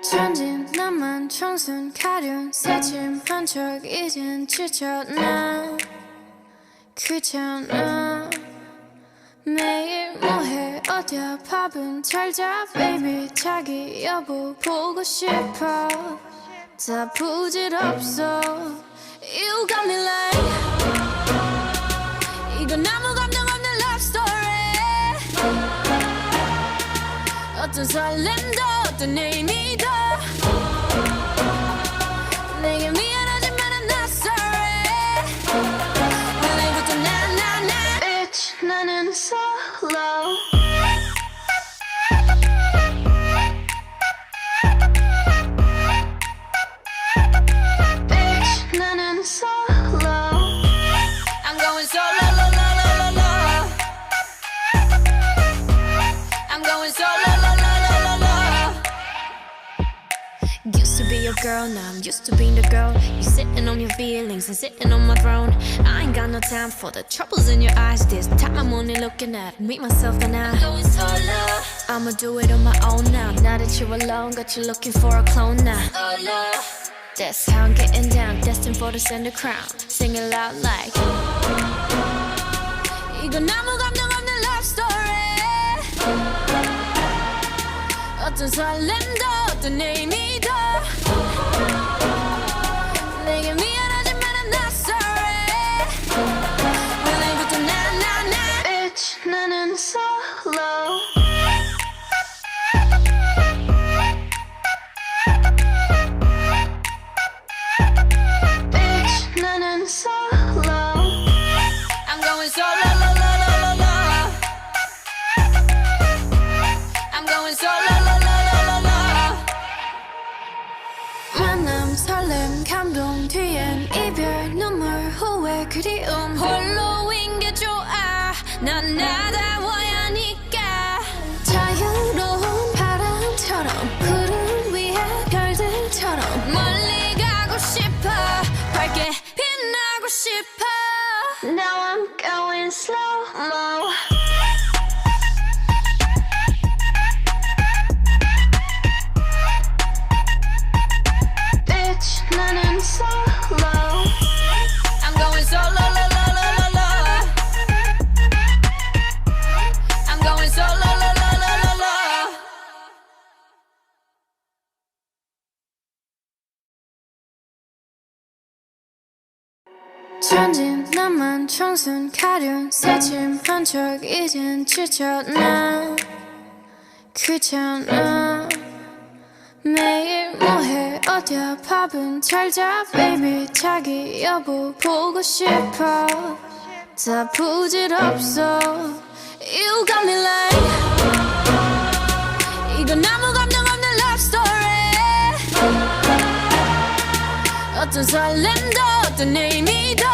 천진 나만 청순 가련 새침한 척 이젠 지쳤나 귀찮아 매일 뭐해 어디야 밥은 잘자 baby 자기 여보 보고 싶어 다 부질없어 You got me like 이건 아무 감정 없는 love story 어떤 설렘도 어떤 의미도 내게 미안하지만 I'm not sorry 오늘부터 나 Bitch 나는 solo Bitch 나는 solo I'm going solo la la la la la I'm going solo la la la la la Used to be your girl, now I'm used to being the girl. You sitting on your feelings and sitting on my throne. I ain't got no time for the troubles in your eyes. This time I'm only looking at me, myself and I. I'ma do it on my own now. Now that you're alone, got you looking for a clone now. That's how I'm getting down, destined for the center crown. Sing it loud like 이건 아무 감정 없는 love story 어떤 설렘도 어떤 의미도 내게 미안하지만 I'm not sorry 오늘부터 나 Bitch 나는 solo Bitch 나는 solo I'm going solo la la la la la I'm going solo la la la la la 만남 설렘 감동 뒤엔 이별 눈물 후회 그리움 홀로인 게 좋아 난 나다워야 하니까 자유로운 바람처럼 구름 위에 별들처럼 멀리 가고 싶어 밝게 빛나고 싶어 Now I'm going slow-mo Bitch 나는 solo I'm going solo la la la la la I'm going solo la la la la la 천진 나만 청순 가련 새침한 척 이젠 지쳤나 귀찮아 매일 뭐해 어디야 밥은 잘자 baby 자기 여보 보고 싶어 다 부질없어 You got me like 이건 아무 감정 없는 love story 어떤 설렘도 어떤 의미도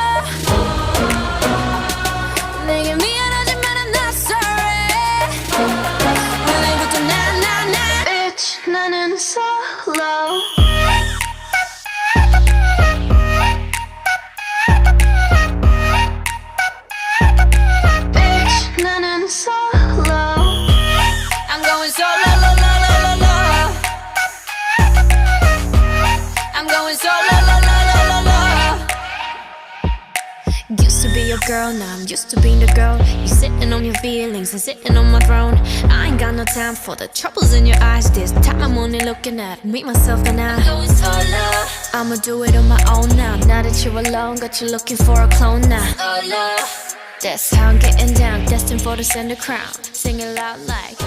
내게 미안하지만 I'm not sorry 오늘부터 나 Bitch 나는 solo Bitch 나는 solo I'm going solo la la la la la I'm going solo la la la la la Used to be your girl, now I'm used to being the girl. You sitting on your feelings and sitting on my throne. I ain't got no time for the troubles in your eyes. This time I'm only looking at me, myself and I. I'ma do it on my own now. Now that you're alone, got you looking for a clone now. That's how I'm getting down, destined for the center crown. Sing it loud like